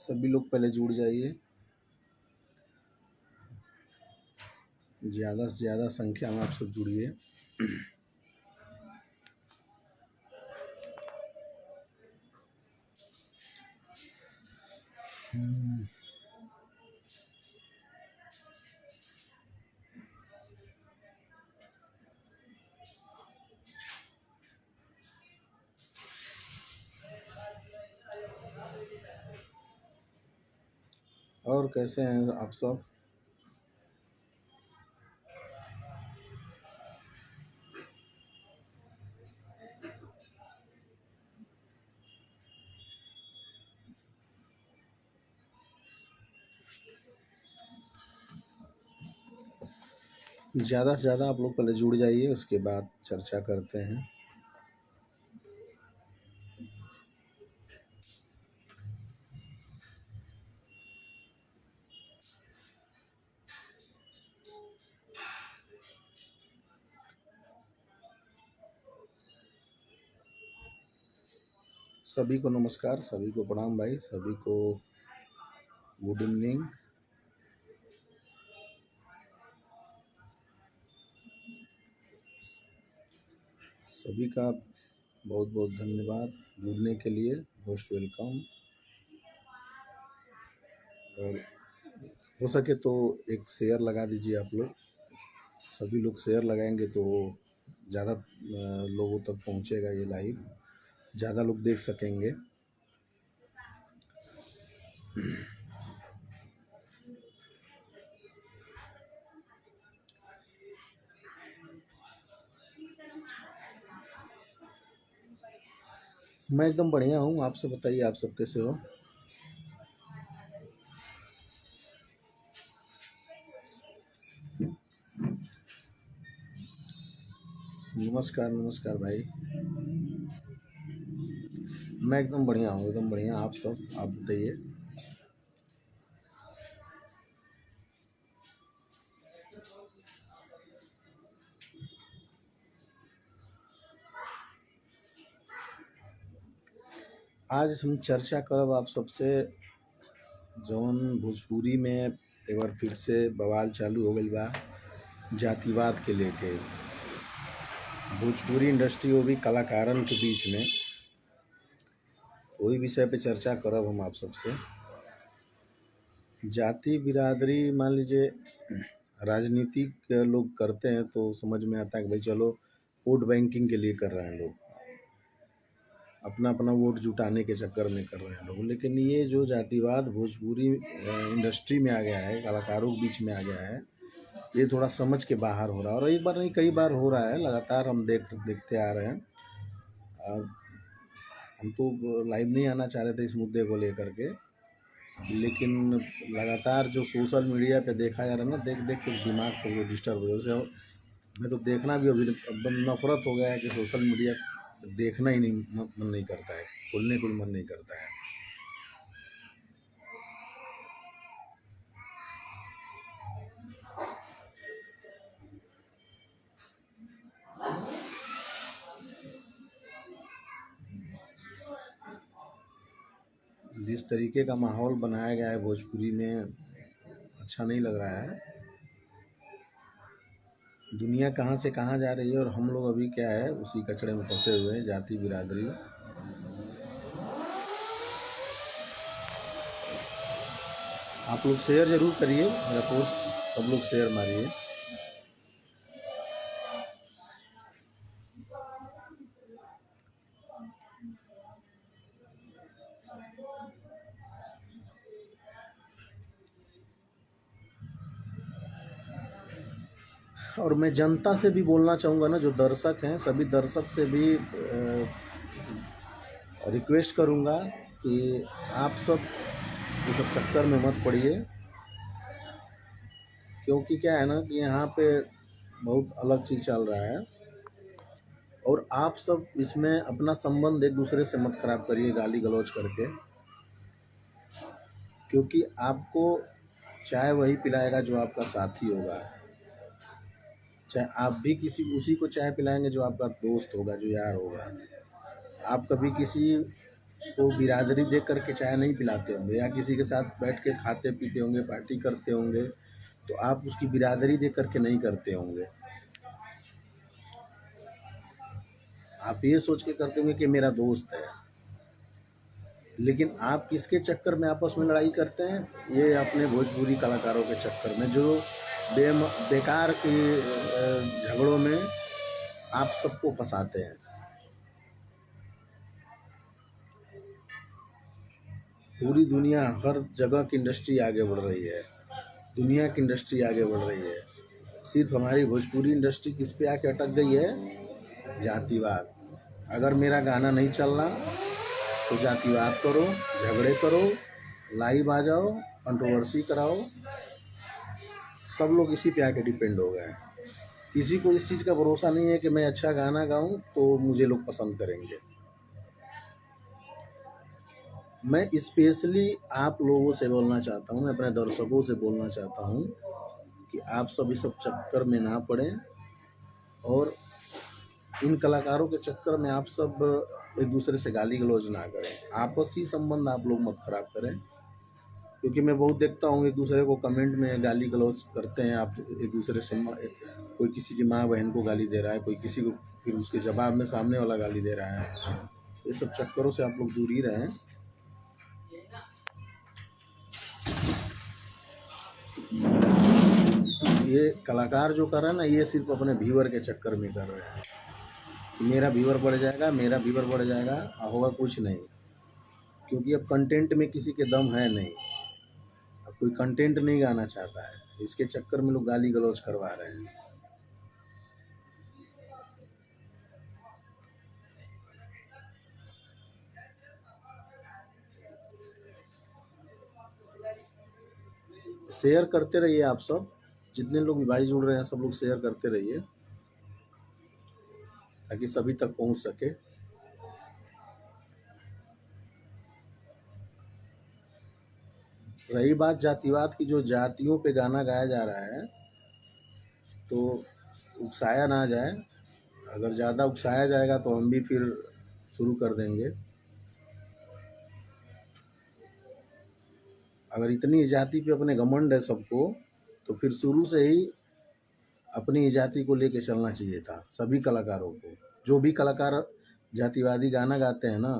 सभी लोग पहले जुड़ जाइए, ज़्यादा से ज़्यादा संख्या में आप सब जुड़िए। और कैसे हैं आप सब? ज़्यादा से ज़्यादा आप लोग पहले जुड़ जाइए, उसके बाद चर्चा करते हैं। सभी को नमस्कार, सभी को प्रणाम भाई, सभी को गुड इवनिंग। सभी का बहुत बहुत धन्यवाद जुड़ने के लिए, मोस्ट वेलकम। और हो सके तो एक शेयर लगा दीजिए आप लोग, सभी लोग शेयर लगाएंगे तो ज़्यादा लोगों तक पहुंचेगा ये लाइव, ज़्यादा लोग देख सकेंगे। मैं एकदम बढ़िया हूँ, आपसे बताइए आप सब कैसे हो? नमस्कार नमस्कार भाई, मैं एकदम बढ़िया हूँ, एकदम बढ़िया। आप सब आप बताइए। आज हम चर्चा करब आप सबसे, जौन भोजपुरी में एक बार फिर से बवाल चालू हो गई बा जातिवाद के लेके। भोजपुरी इंडस्ट्री वो भी कलाकारन के बीच में, वही विषय पे चर्चा करब हम आप सबसे। जाति बिरादरी मान लीजिए राजनीतिक लोग करते हैं तो समझ में आता है कि भाई चलो वोट बैंकिंग के लिए कर रहे हैं लोग, अपना अपना वोट जुटाने के चक्कर में कर रहे हैं लोग। लेकिन ये जो जातिवाद भोजपुरी इंडस्ट्री में आ गया है, कलाकारों के बीच में आ गया है, ये थोड़ा समझ के बाहर हो रहा है। और एक बार नहीं कई बार हो रहा है, लगातार हम देखते आ रहे हैं। हम तो लाइव नहीं आना चाह रहे थे इस मुद्दे को लेकर के, लेकिन लगातार जो सोशल मीडिया पे देखा जा रहा है ना, देख देख के दिमाग को वो डिस्टर्ब हो रहा है। मैं तो देखना भी अभी एकदम नफरत हो गया है कि सोशल मीडिया देखना ही नहीं मन नहीं करता है, खोलने को भी मन नहीं करता है। जिस तरीके का माहौल बनाया गया है भोजपुरी में, अच्छा नहीं लग रहा है। दुनिया कहाँ से कहाँ जा रही है और हम लोग अभी क्या है उसी कचड़े में फंसे हुए हैं, जाति बिरादरी। आप लोग शेयर ज़रूर करिए मेरा पोस्ट, सब लोग शेयर मारिए। और मैं जनता से भी बोलना चाहूँगा ना, जो दर्शक हैं सभी दर्शक से भी रिक्वेस्ट करूँगा कि आप सब इस सब चक्कर में मत पड़िए, क्योंकि क्या है ना कि यहाँ पे बहुत अलग चीज़ चल रहा है। और आप सब इसमें अपना संबंध एक दूसरे से मत खराब करिए गाली गलौज करके, क्योंकि आपको चाय वही पिलाएगा जो आपका साथी होगा। चाहे आप भी किसी उसी को चाय पिलाएंगे जो आपका दोस्त होगा, जो यार होगा। आप कभी किसी तो बिरादरी देख करके चाय नहीं पिलाते होंगे, या किसी के साथ बैठ के खाते पीते होंगे, पार्टी करते होंगे, तो आप उसकी बिरादरी देख करके नहीं करते होंगे। आप ये सोच के करते होंगे कि मेरा दोस्त है। लेकिन आप किसके चक्कर में आपस में लड़ाई करते हैं? ये अपने भोजपुरी कलाकारों के चक्कर में, जो बेकार के झगड़ों में आप सबको फंसाते हैं। पूरी दुनिया, हर जगह की इंडस्ट्री आगे बढ़ रही है, दुनिया की इंडस्ट्री आगे बढ़ रही है। सिर्फ हमारी भोजपुरी इंडस्ट्री किस पे आके अटक गई है? जातिवाद। अगर मेरा गाना नहीं चल रहा तो जातिवाद करो, झगड़े करो, लाइव आ जाओ, कंट्रोवर्सी कराओ। सब लोग इसी पे आके डिपेंड हो गए हैं। किसी को इस चीज़ का भरोसा नहीं है कि मैं अच्छा गाना गाऊं तो मुझे लोग पसंद करेंगे। मैं स्पेशली आप लोगों से बोलना चाहता हूं, मैं अपने दर्शकों से बोलना चाहता हूं कि आप सब इस सब चक्कर में ना पड़ें, और इन कलाकारों के चक्कर में आप सब एक दूसरे से गाली गलौज ना करें। आपसी संबंध आप लोग मत खराब करें, क्योंकि मैं बहुत देखता हूँ एक दूसरे को कमेंट में गाली गलौज करते हैं। आप एक दूसरे से, कोई किसी की माँ बहन को गाली दे रहा है, कोई किसी को, फिर उसके जवाब में सामने वाला गाली दे रहा है। ये सब चक्करों से आप लोग दूर ही रहें। ये कलाकार जो कर रहे हैं ना, ये सिर्फ अपने व्यूअर के चक्कर में कर रहे हैं कि मेरा व्यूअर बढ़ जाएगा, मेरा व्यूअर बढ़ जाएगा, होगा कुछ नहीं। क्योंकि अब कंटेंट में किसी के दम है नहीं, अब कोई कंटेंट नहीं गाना चाहता है, इसके चक्कर में लोग गाली गलौज करवा रहे हैं। शेयर करते रहिए, आप सब जितने लोग भाई जुड़ रहे हैं सब लोग शेयर करते रहिए ताकि सभी तक पहुंच सके। रही बात जातिवाद की, जो जातियों पे गाना गाया जा रहा है तो उकसाया ना जाए। अगर ज़्यादा उकसाया जाएगा तो हम भी फिर शुरू कर देंगे। अगर इतनी जाति पे अपने घमंड है सबको, तो फिर शुरू से ही अपनी जाति को लेके चलना चाहिए था सभी कलाकारों को। जो भी कलाकार जातिवादी गाना गाते हैं ना,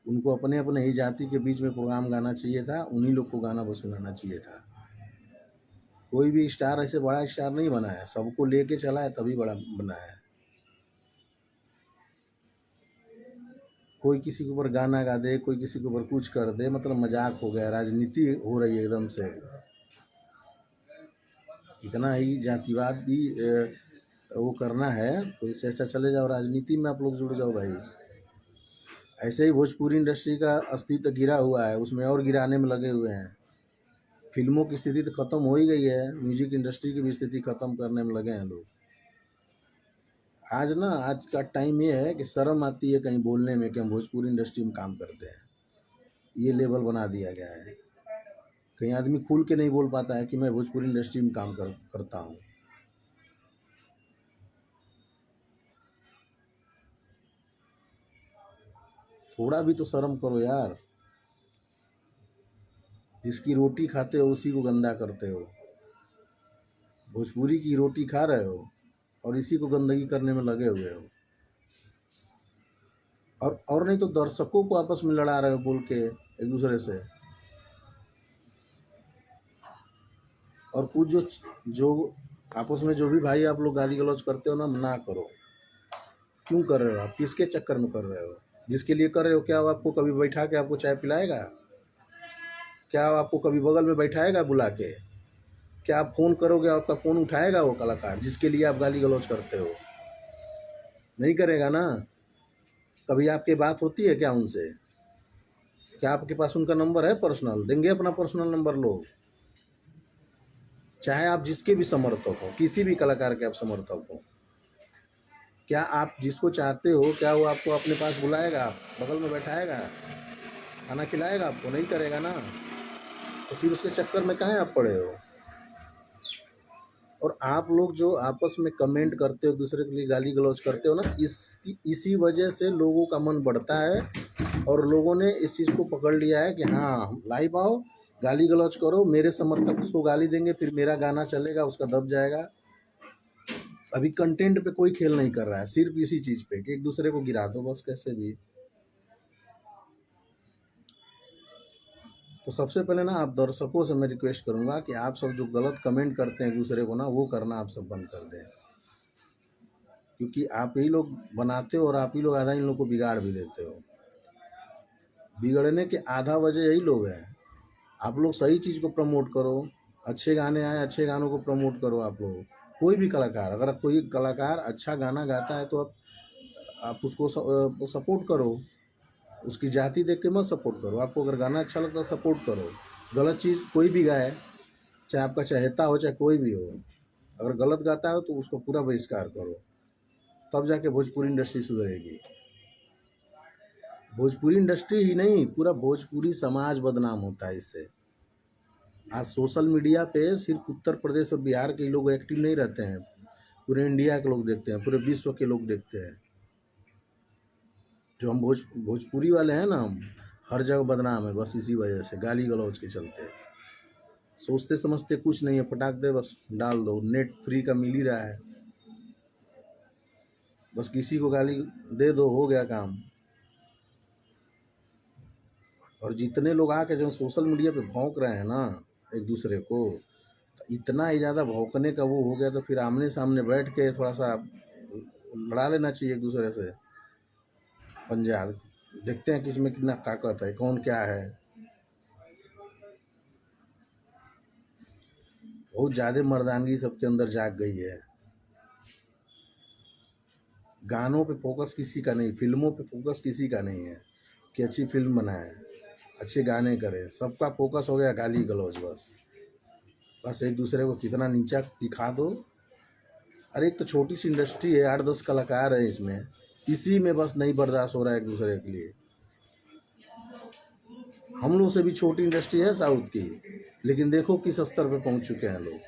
उनको अपने अपने ही जाति के बीच में प्रोग्राम गाना चाहिए था, उन्हीं लोग को गाना सुनाना चाहिए था। कोई भी स्टार ऐसे बड़ा स्टार नहीं बना है, सबको लेके चला है तभी बड़ा बना है। कोई किसी के ऊपर गाना गा दे, कोई किसी के ऊपर कुछ कर दे, मतलब मजाक हो गया, राजनीति हो रही है एकदम से। इतना ही जातिवादी वो करना है तो इससे अच्छा चले जाओ राजनीति में, आप लोग जुड़ जाओ भाई। ऐसे ही भोजपुरी इंडस्ट्री का अस्तित्व गिरा हुआ है, उसमें और गिराने में लगे हुए हैं। फिल्मों की स्थिति तो ख़त्म हो ही गई है, म्यूजिक इंडस्ट्री की भी स्थिति ख़त्म करने में लगे हैं लोग। आज का टाइम ये है कि शर्म आती है कहीं बोलने में कि हम भोजपुरी इंडस्ट्री में काम करते हैं। ये लेवल बना दिया गया है, कहीं आदमी खुल के नहीं बोल पाता है कि मैं भोजपुरी इंडस्ट्री में काम करता हूँ। थोड़ा भी तो शर्म करो यार। जिसकी रोटी खाते हो उसी को गंदा करते हो। भोजपुरी की रोटी खा रहे हो और इसी को गंदगी करने में लगे हुए हो। और नहीं तो दर्शकों को आपस में लड़ा रहे हो बोल के एक दूसरे से। और कुछ जो आपस में जो भी भाई आप लोग गाली गलौज करते हो ना करो। क्यों कर रहे हो आप? किसके चक्कर में कर रहे हो? जिसके लिए कर रहे हो, क्या वो आपको कभी बैठा के आपको चाय पिलाएगा? क्या वो आपको कभी बगल में बैठाएगा बुला के? क्या आप फ़ोन करोगे, आपका फ़ोन उठाएगा वो कलाकार जिसके लिए आप गाली गलौज करते हो? नहीं करेगा ना। कभी आपकी बात होती है क्या उनसे? क्या आपके पास उनका नंबर है पर्सनल? देंगे अपना पर्सनल नंबर लोग। चाहे आप जिसके भी समर्थक हो, किसी भी कलाकार के आप समर्थक हो, क्या आप जिसको चाहते हो क्या वो आपको अपने पास बुलाएगा, बगल में बैठाएगा, खाना खिलाएगा आपको? नहीं करेगा ना। तो फिर उसके चक्कर में काहे आप पड़े हो? और आप लोग जो आपस में कमेंट करते हो, दूसरे के लिए गाली गलौज करते हो ना, इसी वजह से लोगों का मन बढ़ता है और लोगों ने इस चीज़ को पकड़ लिया है कि हाँ लाइव आओ, गाली गलौज करो, मेरे समर्थक उसको गाली देंगे, फिर मेरा गाना चलेगा, उसका दब जाएगा। अभी कंटेंट पे कोई खेल नहीं कर रहा है, सिर्फ इसी चीज़ पे कि एक दूसरे को गिरा दो बस कैसे भी। तो सबसे पहले ना आप दर्शकों से मैं रिक्वेस्ट करूंगा कि आप सब जो गलत कमेंट करते हैं एक दूसरे को ना, वो करना आप सब बंद कर दें, क्योंकि आप ही लोग बनाते हो और आप ही लोग आधा इन लोग को बिगाड़ भी देते हो। बिगड़ने के आधा वजह यही लोग हैं। आप लोग सही चीज़ को प्रमोट करो, अच्छे गाने आए, अच्छे गानों को प्रमोट करो। आप लोग कोई भी कलाकार, अगर कोई कलाकार अच्छा गाना गाता है तो आप उसको सपोर्ट करो, उसकी जाति देख के मत सपोर्ट करो। आपको अगर गाना अच्छा लगता है सपोर्ट करो। गलत चीज़ कोई भी गाए, चाहे आपका चहेता हो चाहे कोई भी हो, अगर गलत गाता है तो उसको पूरा बहिष्कार करो, तब जाके भोजपुरी इंडस्ट्री सुधरेगी। भोजपुरी इंडस्ट्री ही नहीं, पूरा भोजपुरी समाज बदनाम होता है इससे। आज सोशल मीडिया पे सिर्फ उत्तर प्रदेश और बिहार के लोग एक्टिव नहीं रहते हैं, पूरे इंडिया के लोग देखते हैं, पूरे विश्व के लोग देखते हैं। जो हम भोजपुरी वाले हैं ना, हम हर जगह बदनाम है बस इसी वजह से, गाली गलौज के चलते। सोचते समझते कुछ नहीं है, पटाख दे बस डाल दो, नेट फ्री का मिल ही रहा है, बस किसी को गाली दे दो, हो गया काम। और जितने लोग आके जो सोशल मीडिया पे भौंक रहे हैं ना एक दूसरे को, तो इतना ही ज़्यादा भौंकने का वो हो गया, तो फिर आमने सामने बैठ के थोड़ा सा लड़ा लेना चाहिए एक दूसरे से पंजा। देखते हैं किसमें कितना ताकत है, कौन क्या है। बहुत ज़्यादा मर्दानगी सबके अंदर जाग गई है। गानों पे फोकस किसी का नहीं, फिल्मों पे फोकस किसी का नहीं है कि अच्छी फिल्म बनाए, अच्छे गाने करें। सबका फोकस हो गया गाली गलौज, बस एक दूसरे को कितना नीचा दिखा दो। अरे एक तो छोटी सी इंडस्ट्री है, 8-10 कलाकार हैं इसमें, इसी में बस नहीं बर्दाश्त हो रहा है एक दूसरे के लिए। हम लोग से भी छोटी इंडस्ट्री है साउथ की, लेकिन देखो किस स्तर पे पहुंच चुके हैं लोग,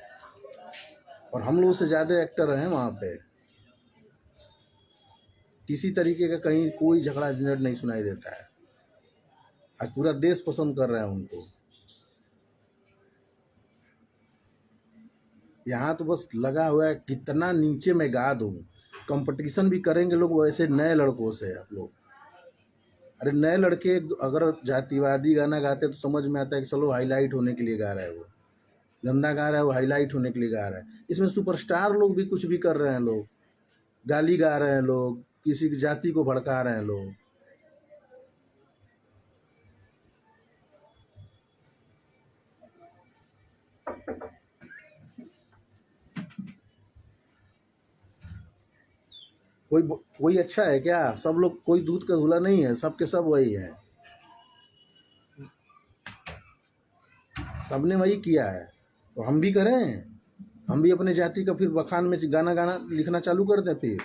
और हम लोग से ज़्यादा एक्टर हैं वहाँ पे। किसी तरीके का कहीं कोई झगड़ा झंझट नहीं सुनाई देता है। आज पूरा देश पसंद कर रहा है उनको। यहाँ तो बस लगा हुआ है कितना नीचे मैं गा दूँ। कंपटीशन भी करेंगे लोग वैसे नए लड़कों से। आप लोग, अरे नए लड़के अगर जातिवादी गाना गाते तो समझ में आता है कि चलो हाईलाइट होने के लिए गा रहा है, वो गंदा गा रहा है, वो हाईलाइट होने के लिए गा रहा है। इसमें सुपरस्टार लोग भी कुछ भी कर रहे हैं, लोग गाली गा रहे हैं, लोग किसी की जाति को भड़का रहे हैं लोग। कोई अच्छा है क्या? सब लोग, कोई दूध का धुला नहीं है, सबके सब वही है, सबने वही किया है। तो हम भी करें, हम भी अपने जाति का फिर बखान में गाना लिखना चालू कर दें, फिर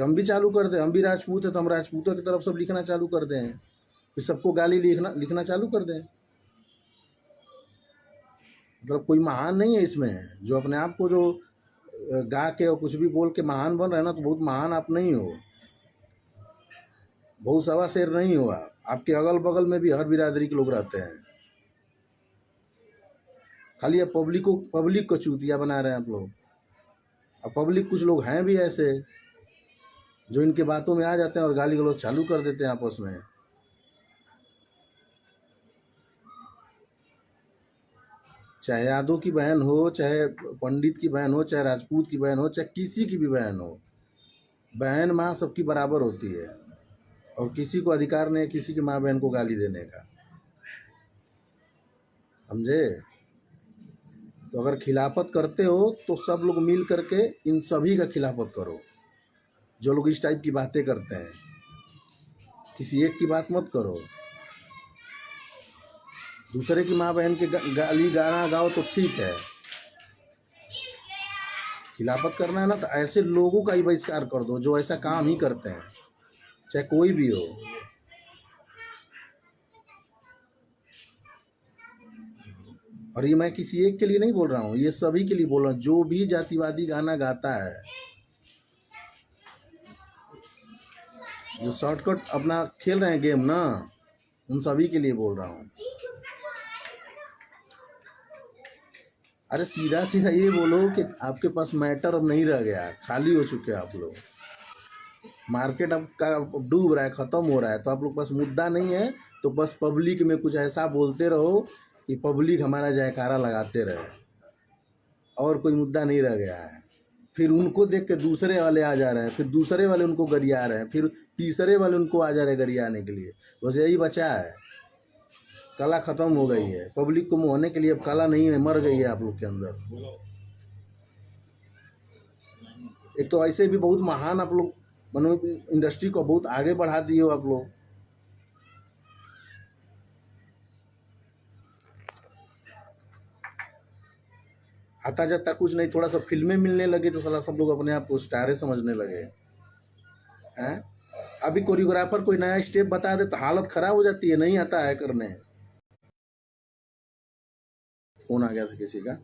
हम भी चालू कर दें। हम भी राजपूत है तो हम राजपूतों की तरफ सब लिखना चालू कर दें, फिर सबको गाली लिखना चालू कर दें। मतलब कोई महान नहीं है इसमें, जो अपने आप को जो गा के और कुछ भी बोल के महान बन रहे हैं ना, तो बहुत महान आप नहीं हो, बहुत सवा शेर नहीं हो आप। आपके अगल बगल में भी हर बिरादरी के लोग रहते हैं, खाली अब पब्लिक को चूतिया बना रहे हैं आप लोग। अब पब्लिक कुछ लोग हैं भी ऐसे जो इनके बातों में आ जाते हैं और गाली गलौज चालू कर देते हैं आपस में। चाहे यादव की बहन हो, चाहे पंडित की बहन हो, चाहे राजपूत की बहन हो, चाहे किसी की भी बहन हो, बहन माँ सबकी बराबर होती है, और किसी को अधिकार नहीं है किसी की माँ बहन को गाली देने का, समझे? तो अगर खिलाफत करते हो तो सब लोग मिल करके इन सभी का खिलाफत करो, जो लोग इस टाइप की बातें करते हैं। किसी एक की बात मत करो, दूसरे की माँ बहन के गाली गाना गाओ तो ठीक है। खिलाफत करना है ना तो ऐसे लोगों का ही बहिष्कार कर दो जो ऐसा काम ही करते हैं, चाहे कोई भी हो। और ये मैं किसी एक के लिए नहीं बोल रहा हूँ, ये सभी के लिए बोल रहा हूँ, जो भी जातिवादी गाना गाता है। जो शॉर्टकट अपना खेल रहे हैं गेम ना, उन सभी के लिए बोल रहा हूँ। अरे सीधा सीधा ये बोलो कि आपके पास मैटर अब नहीं रह गया, खाली हो चुके हैं आप लोग। मार्केट अब का डूब रहा है, ख़त्म हो रहा है, तो आप लोग पास मुद्दा नहीं है, तो बस पब्लिक में कुछ ऐसा बोलते रहो कि पब्लिक हमारा जयकारा लगाते रहे, और कोई मुद्दा नहीं रह गया है। फिर उनको देख के दूसरे वाले आ जा रहे हैं, फिर दूसरे वाले उनको गरिया रहे हैं, फिर तीसरे वाले उनको आ जा रहे हैं गरियाने के लिए। बस यही बचा है, कला ख़त्म हो गई है। पब्लिक को मोहने के लिए अब कला नहीं है, मर गई है आप लोग के अंदर। एक तो ऐसे भी बहुत महान आप लोग मनो इंडस्ट्री को बहुत आगे बढ़ा दिए हो आप लोग। आता जाता कुछ नहीं, थोड़ा सा फिल्में मिलने लगे तो साला सब लोग अपने आप को स्टारे समझने लगे हैं। अभी कोरियोग्राफर कोई नया स्टेप बता दे तो हालत खराब हो जाती है, नहीं आता है करने। फोन आ गया था किसी का।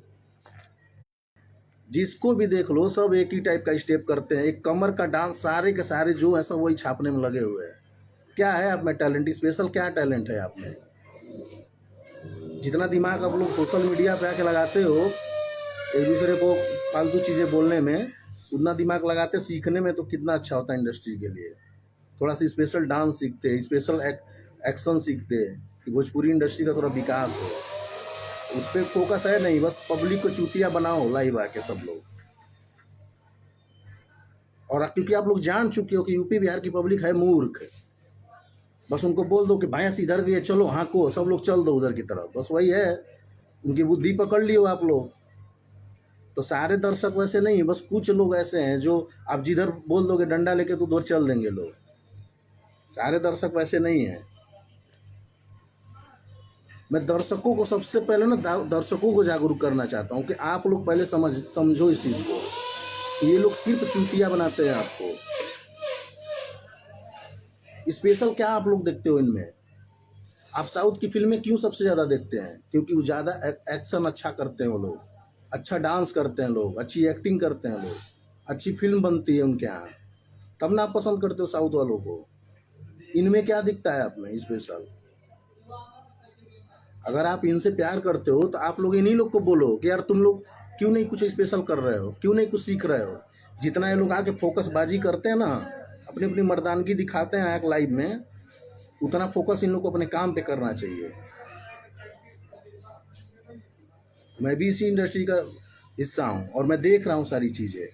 जिसको भी देख लो सब एक ही टाइप का स्टेप करते हैं, एक कमर का डांस, सारे के सारे जो है सब वही छापने में लगे हुए हैं। क्या है आप में टैलेंट, स्पेशल क्या टैलेंट है आप में? जितना दिमाग आप लोग सोशल मीडिया पे आके लगाते हो एक दूसरे को फालतू चीज़ें बोलने में, उतना दिमाग लगाते सीखने में तो कितना अच्छा होता है इंडस्ट्री के लिए। थोड़ा सा स्पेशल डांस सीखते, स्पेशल एक्शन सीखते कि भोजपुरी इंडस्ट्री का थोड़ा विकास हो। उस पर फोकस है नहीं, बस पब्लिक को चूतिया बनाओ लाइव आके सब लोग। और क्योंकि आप लोग जान चुके हो कि यूपी बिहार की पब्लिक है मूर्ख, बस उनको बोल दो कि भैंस इधर गई है, चलो हाँको, सब लोग चल दो उधर की तरफ, बस वही है। उनकी बुद्धि पकड़ लियो आप लोग। तो सारे दर्शक वैसे नहीं, बस कुछ लोग ऐसे हैं जो आप जिधर बोल दोगे डंडा लेके तो उधर चल देंगे लोग। सारे दर्शक वैसे नहीं हैं। मैं दर्शकों को सबसे पहले ना दर्शकों को जागरूक करना चाहता हूँ कि आप लोग पहले समझो इस चीज़ को। ये लोग सिर्फ चूतिया बनाते हैं आपको। स्पेशल क्या आप लोग देखते हो इनमें? आप साउथ की फिल्में क्यों सबसे ज़्यादा देखते हैं? क्योंकि वो ज़्यादा एक्शन अच्छा करते हैं वो लोग, अच्छा डांस करते हैं लोग, अच्छी एक्टिंग करते हैं लोग, अच्छी फिल्म बनती है उनके यहाँ, तब ना आप पसंद करते हो साउथ वालों को। इनमें क्या दिखता है आप में स्पेशल? अगर आप इनसे प्यार करते हो तो आप लोग इन्हीं लोग को बोलो कि यार तुम लोग क्यों नहीं कुछ स्पेशल कर रहे हो, क्यों नहीं कुछ सीख रहे हो। जितना ये लोग आके फोकसबाजी करते हैं ना, अपनी अपनी मर्दानगी दिखाते हैं आके लाइव में, उतना फोकस इन लोग को अपने काम पे करना चाहिए। मैं भी इसी इंडस्ट्री का हिस्सा हूँ और मैं देख रहा हूँ सारी चीज़ें।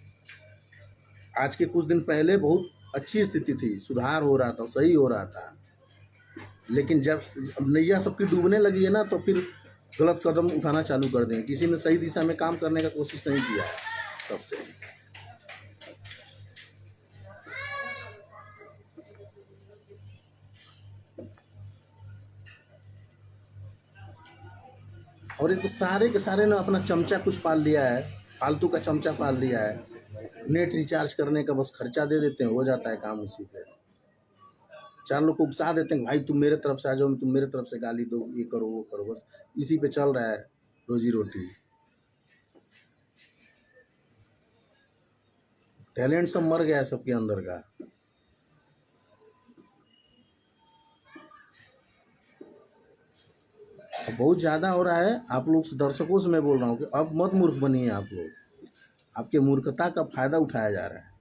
आज के कुछ दिन पहले बहुत अच्छी स्थिति थी, सुधार हो रहा था, सही हो रहा था, लेकिन जब नैया सबकी डूबने लगी है ना, तो फिर गलत कदम उठाना चालू कर दें। किसी ने सही दिशा में काम करने का कोशिश नहीं किया है सबसे। और एक तो सारे के सारे ने अपना चमचा कुछ पाल लिया है, फालतू का चमचा पाल लिया है। नेट रिचार्ज करने का बस खर्चा दे देते हैं, हो जाता है काम उसी पे। चार लोग को उकसा देते हैं भाई तुम मेरे तरफ से आ जाओ, तुम मेरे तरफ से गाली दो, ये करो वो करो, बस इसी पे चल रहा है रोजी रोटी। टैलेंट सब मर गया है सबके अंदर का। बहुत ज़्यादा हो रहा है। आप लोग दर्शकों से मैं बोल रहा हूँ कि अब मत मूर्ख बनिए आप लोग। आपके मूर्खता का फ़ायदा उठाया जा रहा है।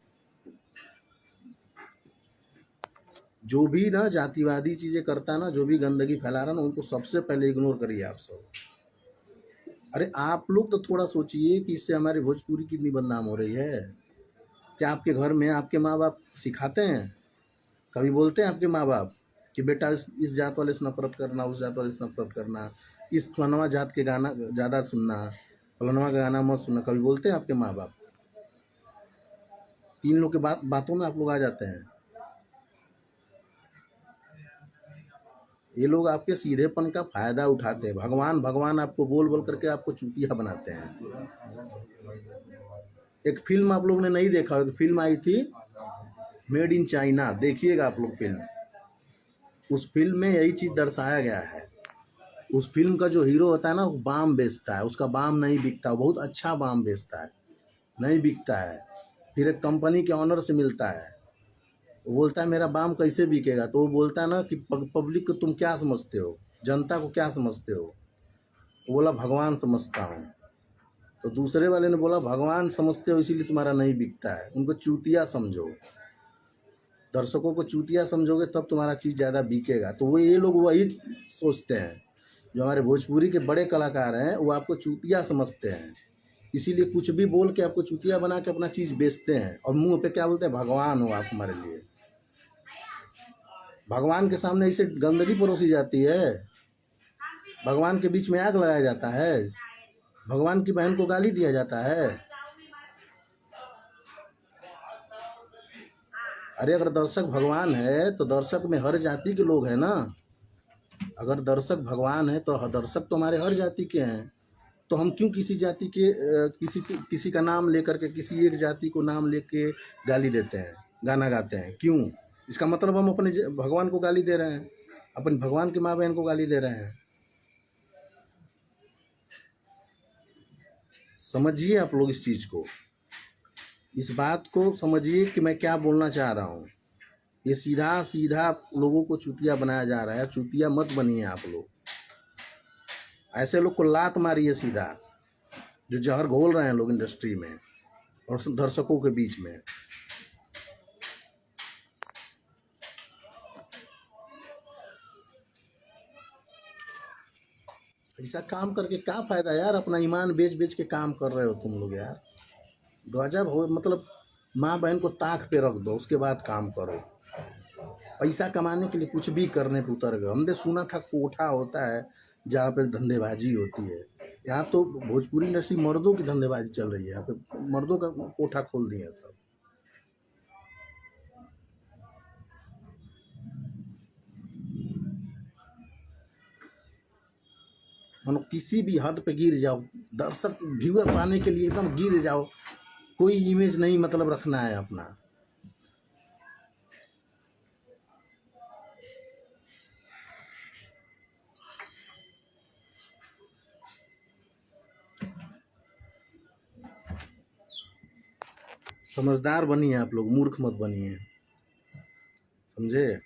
जो भी ना जातिवादी चीज़ें करता है ना, जो भी गंदगी फैला रहा है ना, उनको सबसे पहले इग्नोर करिए आप सब। अरे आप लोग तो थोड़ा सोचिए कि इससे हमारी भोजपुरी कितनी बदनाम हो रही है। क्या आपके घर में आपके माँ बाप सिखाते हैं? कभी बोलते हैं आपके माँ बाप कि बेटा इस जात वाले से नफरत करना, उस जात वाले से नफरत करना, इस फलनवा जात के गाना ज़्यादा सुनना, फलनवा का गाना मत सुनना? कभी बोलते हैं आपके माँ बाप? इन लोग के बातों में आप लोग आ जाते हैं। ये लोग आपके सीधेपन का फ़ायदा उठाते हैं। भगवान भगवान आपको बोल बोल करके आपको चूतिया बनाते हैं। एक फिल्म आप लोग ने नहीं देखा, एक फिल्म आई थी मेड इन चाइना, देखिएगा आप लोग फिल्म। उस फिल्म में यही चीज़ दर्शाया गया है। उस फिल्म का जो हीरो होता है ना, वो बाम बेचता है, उसका बाम नहीं बिकता, बहुत अच्छा बाम बेचता है, नहीं बिकता है, फिर एक कंपनी के ऑनर से मिलता है, वो बोलता है मेरा बाम कैसे बिकेगा, तो वो बोलता है ना कि पब्लिक को तुम क्या समझते हो, जनता को क्या समझते हो। वो बोला भगवान समझता हूँ। तो दूसरे वाले ने बोला भगवान समझते हो इसीलिए तुम्हारा नहीं बिकता है, उनको चूतिया समझो, दर्शकों को चूतिया समझोगे तब तुम्हारा चीज़ ज़्यादा बिकेगा। तो वो ये लोग वही सोचते हैं, जो हमारे भोजपुरी के बड़े कलाकार हैं वो आपको चूतिया समझते हैं, इसीलिए कुछ भी बोल के आपको चूतिया बना के अपना चीज़ बेचते हैं, और मुंह पे क्या बोलते हैं, भगवान हो आप हमारे लिए। भगवान के सामने इसे गंदगी परोसी जाती है, भगवान के बीच में आग लगाया जाता है, भगवान की बहन को गाली दिया जाता है। अरे अगर दर्शक भगवान है तो दर्शक में हर जाति के लोग हैं ना। अगर दर्शक भगवान है तो दर्शक तो हमारे हर जाति के हैं, तो हम क्यों किसी जाति के किसी का नाम लेकर के किसी एक जाति को नाम लेके गाली देते हैं, गाना गाते हैं, क्यों? इसका मतलब हम अपने भगवान को गाली दे रहे हैं, अपने भगवान की माँ बहन को गाली दे रहे हैं। समझिए आप लोग इस चीज़ को, इस बात को समझिए कि मैं क्या बोलना चाह रहा हूँ। ये सीधा सीधा लोगों को चूतिया बनाया जा रहा है, चूतिया मत बनिए आप लोग। ऐसे लोग को लात मारिए सीधा, जो जहर घोल रहे हैं लोग इंडस्ट्री में और दर्शकों के बीच में। ऐसा काम करके क्या फ़ायदा यार, अपना ईमान बेच बेच के काम कर रहे हो तुम लोग यार। गजब हो, मतलब माँ बहन को ताक पे रख दो, उसके बाद काम करो। पैसा कमाने के लिए कुछ भी करने पे उतर गए। हमने सुना था कोठा होता है जहाँ पे धंधेबाजी होती है, यहाँ तो भोजपुरी इंडस्ट्री मर्दों की धंधेबाजी चल रही है, यहाँ पे मर्दों का कोठा खोल दिया सब। मानो किसी भी हद पे गिर जाओ, दर्शक व्यूअर पाने के लिए एकदम गिर जाओ, कोई इमेज नहीं मतलब रखना है अपना। समझदार बनिए आप लोग, मूर्ख मत बनिए, समझे?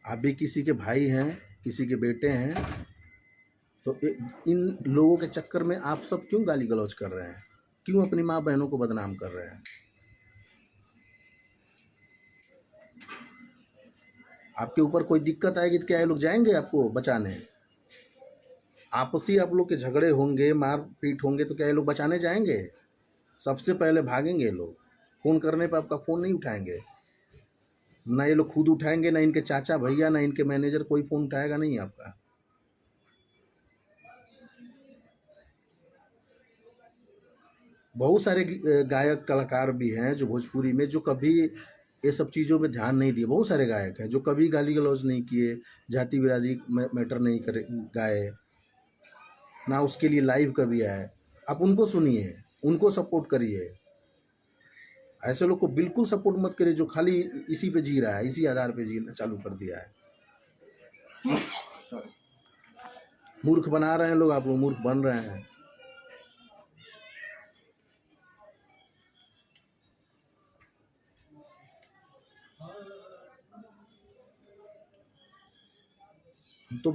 आप भी किसी के भाई हैं, किसी के बेटे हैं, तो इन लोगों के चक्कर में आप सब क्यों गाली गलौज कर रहे हैं, क्यों अपनी माँ बहनों को बदनाम कर रहे हैं? आपके ऊपर कोई दिक्कत आएगी तो क्या ये लोग जाएंगे आपको बचाने? आपसी आप लोग के झगड़े होंगे, मारपीट होंगे, तो क्या ये लोग बचाने जाएंगे? सबसे पहले भागेंगे ये लोग, फ़ोन करने पर आपका फ़ोन नहीं उठाएंगे। ना ये लोग खुद उठाएंगे, ना इनके चाचा भैया, ना इनके मैनेजर, कोई फ़ोन उठाएगा नहीं आपका। बहुत सारे गायक कलाकार भी हैं जो भोजपुरी में, जो कभी ये सब चीज़ों में ध्यान नहीं दिए। बहुत सारे गायक हैं जो कभी गाली गलौज नहीं किए, जाति बिरादरी मैटर नहीं करे गाए, ना उसके लिए लाइव कभी आए। आप उनको सुनिए, उनको सपोर्ट करिए। ऐसे लोग को बिल्कुल सपोर्ट मत करिए जो खाली इसी पे जी रहा है, इसी आधार पे जीना चालू कर दिया है। मूर्ख बना रहे हैं लोग, आप लोग मूर्ख बन रहे हैं। तो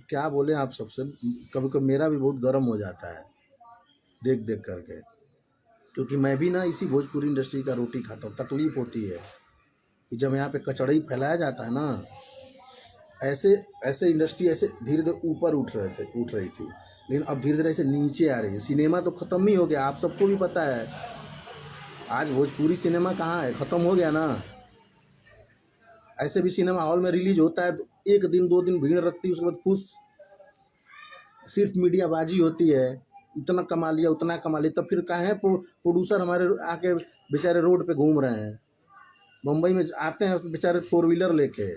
क्या बोले आप सबसे, कभी कभी मेरा भी बहुत गर्म हो जाता है देख देख करके, क्योंकि मैं भी ना इसी भोजपुरी इंडस्ट्री का रोटी खाता हूँ। तकलीफ़ होती है कि जब यहाँ पे कचड़ई फैलाया जाता है ना, ऐसे ऐसे इंडस्ट्री ऐसे धीरे धीरे ऊपर उठ रही थी, लेकिन अब धीरे धीरे ऐसे नीचे आ रही है। सिनेमा तो ख़त्म ही हो गया, आप सबको भी पता है। आज भोजपुरी सिनेमा कहाँ है, ख़त्म हो गया ना। ऐसे भी सिनेमा हॉल में रिलीज होता है तो एक दिन दो दिन भीड़ रखती है, उसके बाद खुश सिर्फ मीडियाबाजी होती है, इतना कमा लिया उतना कमा लिया। तब फिर कहाँ है प्रोड्यूसर हमारे आके बेचारे रोड पे घूम रहे हैं। मुंबई में आते हैं बेचारे 4 व्हीलर लेके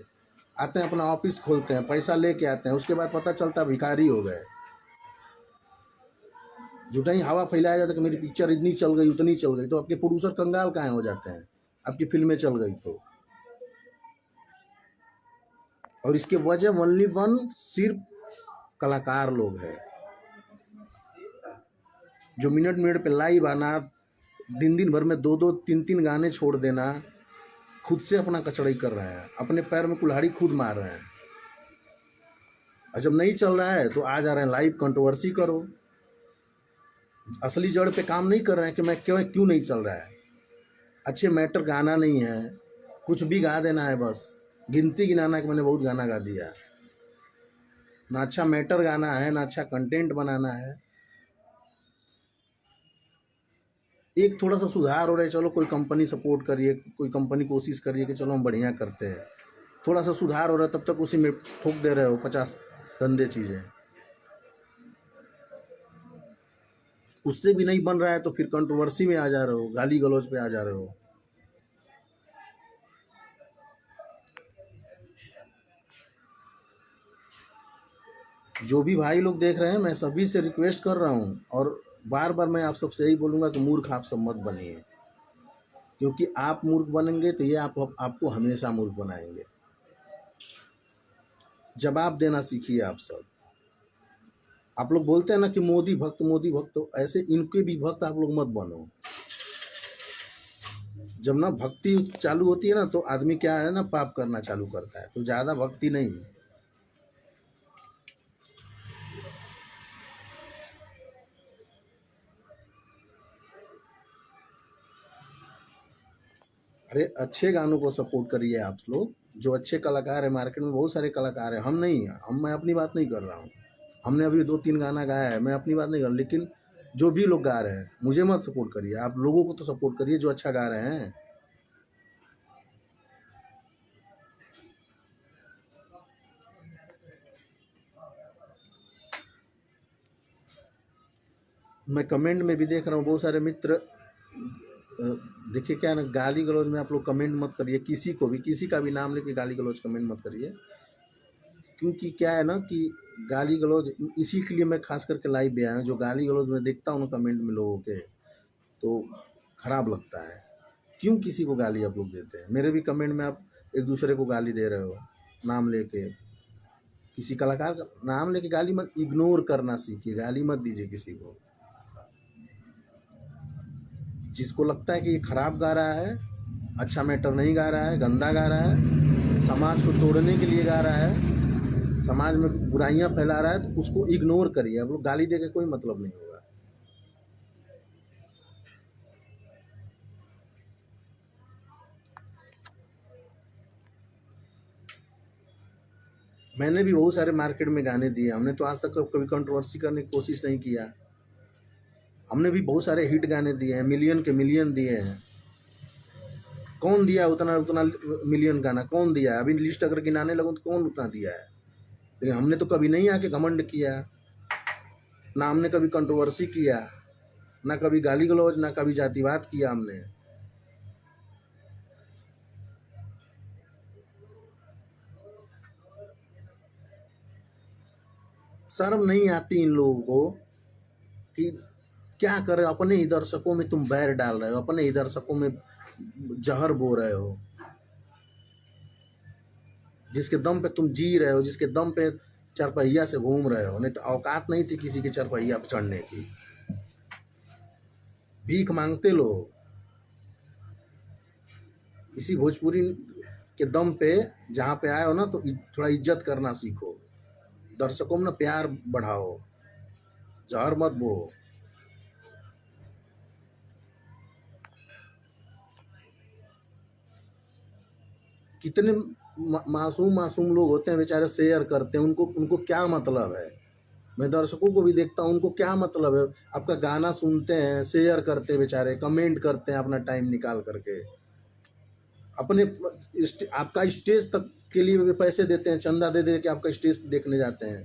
आते हैं, अपना ऑफिस खोलते हैं, पैसा लेके आते हैं, उसके बाद पता चलता भिखारी हो गए। झूठा ही हवा फैलाया जाता है कि मेरी पिक्चर इतनी चल गई उतनी चल गई, तो आपके प्रोड्यूसर कंगाल कहाँ हो जाते हैं आपकी फिल्में चल गई तो। और इसके वजह ओनली वन सिर्फ कलाकार लोग हैं, जो मिनट मिनट पे लाइव आना, दिन दिन भर में 2-2 3-3 गाने छोड़ देना, खुद से अपना कचड़ई कर रहे हैं, अपने पैर में कुल्हाड़ी खुद मार रहे हैं। और जब नहीं चल रहा है तो आ जा रहे हैं लाइव कंट्रोवर्सी करो। असली जड़ पे काम नहीं कर रहे हैं कि मैं क्यों नहीं चल रहा है। अच्छे मैटर गाना नहीं है, कुछ भी गा देना है, बस गिनती गिनाना कि मैंने बहुत गाना गा दिया। ना अच्छा मैटर गाना है, ना अच्छा कंटेंट बनाना है। एक थोड़ा सा सुधार हो रहा है, चलो कोई कंपनी सपोर्ट करिए, कोई कंपनी कोशिश करिए कि चलो हम बढ़िया करते हैं, थोड़ा सा सुधार हो रहा है, तब तक उसी में ठोक दे रहे हो 50 गंदे चीज़ें। उससे भी नहीं बन रहा है तो फिर कंट्रोवर्सी में आ जा रहे हो, गाली गलौज पे आ जा रहे हो। जो भी भाई लोग देख रहे हैं, मैं सभी से रिक्वेस्ट कर रहा हूँ, और बार बार मैं आप सबसे यही बोलूँगा कि मूर्ख आप सब मत बनिए, क्योंकि आप मूर्ख बनेंगे तो ये आपको हमेशा मूर्ख बनाएंगे। जवाब देना सीखिए आप सब। आप लोग बोलते हैं ना कि मोदी भक्त मोदी भक्त, तो ऐसे इनके भी भक्त आप लोग मत बनो। जब ना भक्ति चालू होती है ना तो आदमी क्या है ना, पाप करना चालू करता है, तो ज़्यादा भक्ति नहीं। अरे अच्छे गानों को सपोर्ट करिए आप लोग, जो अच्छे कलाकार है, मार्केट में बहुत सारे कलाकार हैं। मैं अपनी बात नहीं कर रहा हूँ, हमने अभी 2-3 गाना गाया है, मैं अपनी बात नहीं कर रहा, लेकिन जो भी लोग गा रहे हैं मुझे मत सपोर्ट करिए, आप लोगों को तो सपोर्ट करिए जो अच्छा गा रहे हैं। मैं कमेंट में भी देख रहा हूँ बहुत सारे मित्र, देखिए क्या है ना, गाली गलौज में आप लोग कमेंट मत करिए, किसी को भी, किसी का भी नाम लेके गाली गलौज कमेंट मत करिए, क्योंकि क्या है ना कि गाली गलौज, इसी के लिए मैं खास करके लाइव भी आया हूँ। जो गाली गलौज में देखता हूँ ना कमेंट में लोगों के, तो ख़राब लगता है। क्यों किसी को गाली आप लोग देते हैं? मेरे भी कमेंट में आप एक दूसरे को गाली दे रहे हो, नाम लेके। किसी कलाकार का नाम लेके गाली मत, इग्नोर करना सीखिए, गाली मत दीजिए किसी को। जिसको लगता है कि ये खराब गा रहा है, अच्छा मैटर नहीं गा रहा है, गंदा गा रहा है, समाज को तोड़ने के लिए गा रहा है, समाज में बुराइयां फैला रहा है, तो उसको इग्नोर करिए। आप लोग गाली दे के कोई मतलब नहीं होगा। मैंने भी बहुत सारे मार्केट में गाने दिए, हमने तो आज तक कभी कंट्रोवर्सी करने की कोशिश नहीं किया। हमने भी बहुत सारे हिट गाने दिए हैं, मिलियन के मिलियन दिए हैं। कौन दिया उतना उतना मिलियन गाना? कौन दिया है? अभी लिस्ट अगर गिनाने लगूँ तो कौन उतना दिया है? लेकिन हमने तो कभी नहीं आके घमंड किया, ना हमने कभी कंट्रोवर्सी किया, ना कभी गाली गलौज, ना कभी जातिवाद किया हमने। शर्म नहीं आती इन लोगों को कि क्या कर रहे हो? अपने ही दर्शकों में तुम बैर डाल रहे हो, अपने ही दर्शकों में जहर बो रहे हो, जिसके दम पे तुम जी रहे हो, जिसके दम पे चरपहिया से घूम रहे हो। नहीं तो औकात नहीं थी किसी के चरपहिया पर चढ़ने की, भीख मांगते लोग। इसी भोजपुरी के दम पे जहाँ पे आए हो ना, तो थोड़ा इज्जत करना सीखो, दर्शकों में ना प्यार बढ़ाओ, जहर मत बो। कितने मासूम मासूम लोग होते हैं बेचारे, शेयर करते हैं, उनको क्या मतलब है? मैं दर्शकों को भी देखता हूँ, उनको क्या मतलब है? आपका गाना सुनते हैं, शेयर करते हैं बेचारे, कमेंट करते हैं अपना टाइम निकाल करके, अपने आपका स्टेज तक के लिए भी पैसे देते हैं, चंदा दे दे के आपका स्टेज देखने जाते हैं,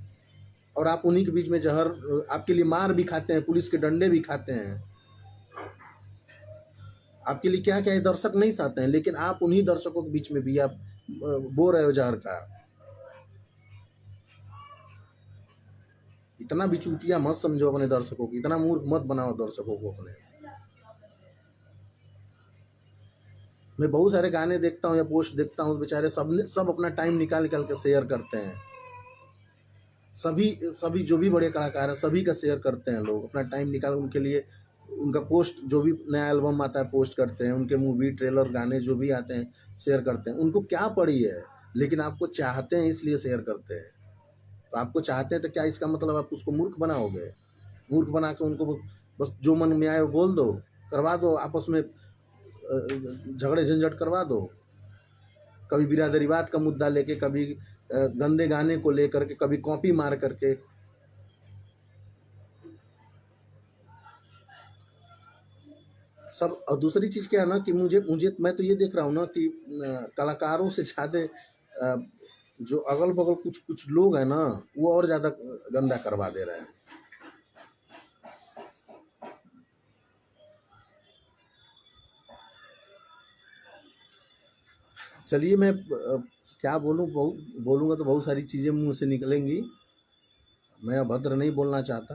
और आप उन्हीं के बीच में जहर, आपके लिए मार भी खाते हैं, पुलिस के डंडे भी खाते हैं। आपके लिए क्या क्या दर्शक नहीं चाहते हैं, लेकिन आप उन्हीं दर्शकों के बीच में भी आप बो रहे हो जहर का। इतना भी चूतिया मत समझो अपने दर्शकों को, इतना मूर्ख मत बनाओ दर्शकों को अपने। मैं बहुत सारे गाने देखता हूँ या पोस्ट देखता हूँ, बेचारे सब अपना टाइम निकाल निकाल के शेयर करते हैं। सभी सभी जो भी बड़े कलाकार हैं, सभी का शेयर करते हैं लोग, अपना टाइम निकाल, उनके लिए उनका पोस्ट जो भी नया एल्बम आता है पोस्ट करते हैं, उनके मूवी ट्रेलर गाने जो भी आते हैं शेयर करते हैं। उनको क्या पड़ी है, लेकिन आपको चाहते हैं इसलिए शेयर करते हैं। तो आपको चाहते हैं तो क्या इसका मतलब आप उसको मूर्ख बनाओगे? मूर्ख बना के उनको बस जो मन में आए वो बोल दो, करवा दो, आपस में झगड़े झंझट करवा दो। कभी बिरादरीवाद का मुद्दा लेके, कभी गंदे गाने को लेकर के, कभी कॉपी मार करके। सब। और दूसरी चीज़ क्या है ना कि मुझे मुझे मैं तो ये देख रहा हूँ ना कि कलाकारों से ज़्यादा जो अगल बगल कुछ कुछ लोग हैं ना, वो और ज़्यादा गंदा करवा दे रहे हैं। चलिए मैं क्या बोलूँ, बोलूँगा तो बहुत सारी चीज़ें मुंह से निकलेंगी। मैं अभद्र नहीं बोलना चाहता,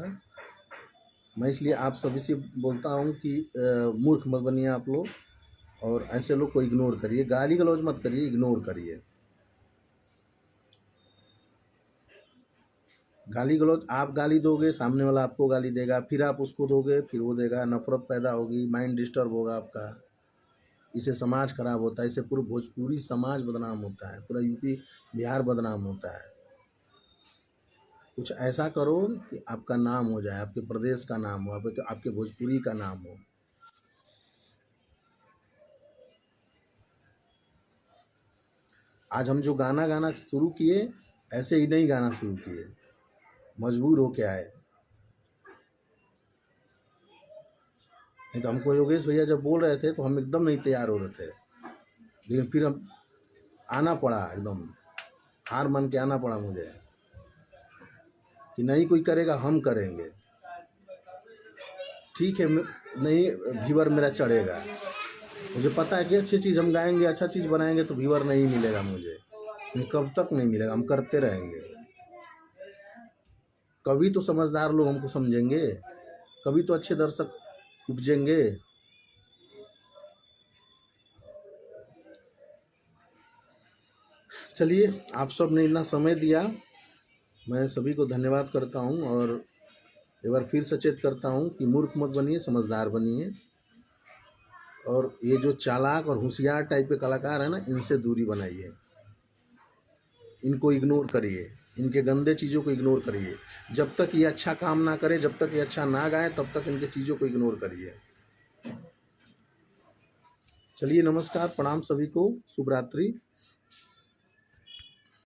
मैं इसलिए आप सभी से बोलता हूँ कि मूर्ख मत बनिए आप लोग, और ऐसे लोग को इग्नोर करिए, गाली गलौज मत करिए, इग्नोर करिए। गाली गलौज आप गाली दोगे, सामने वाला आपको गाली देगा, फिर आप उसको दोगे, फिर वो देगा, नफरत पैदा होगी, माइंड डिस्टर्ब होगा आपका। इससे समाज खराब होता है, इससे पूरा भोजपुरी समाज बदनाम होता है, पूरा यूपी बिहार बदनाम होता है। कुछ ऐसा करो कि आपका नाम हो जाए, आपके प्रदेश का नाम हो, आपके भोजपुरी का नाम हो। आज हम जो गाना गाना शुरू किए, ऐसे ही नहीं गाना शुरू किए, मजबूर हो के आए। नहीं तो हमको योगेश भैया जब बोल रहे थे तो हम एकदम नहीं तैयार हो रहे थे, लेकिन फिर हम आना पड़ा, एकदम हार मान के आना पड़ा मुझे कि नहीं कोई करेगा, हम करेंगे। ठीक है, नहीं व्यूअर मेरा चढ़ेगा, मुझे पता है कि अच्छी चीज़ हम गाएंगे, अच्छा चीज़ बनाएंगे तो व्यूअर नहीं मिलेगा मुझे, कब तक नहीं मिलेगा, हम करते रहेंगे। कभी तो समझदार लोग हमको समझेंगे, कभी तो अच्छे दर्शक उपजेंगे। चलिए, आप सब ने इतना समय दिया, मैं सभी को धन्यवाद करता हूं, और एक बार फिर सचेत करता हूं कि मूर्ख मत बनिए, समझदार बनिए। और ये जो चालाक और होशियार टाइप के कलाकार हैं ना, इनसे दूरी बनाइए, इनको इग्नोर करिए, इनके गंदे चीज़ों को इग्नोर करिए। जब तक ये अच्छा काम ना करे, जब तक ये अच्छा ना गाए, तब तक इनके चीज़ों को इग्नोर करिए। चलिए, नमस्कार, प्रणाम सभी को, शुभ रात्रि।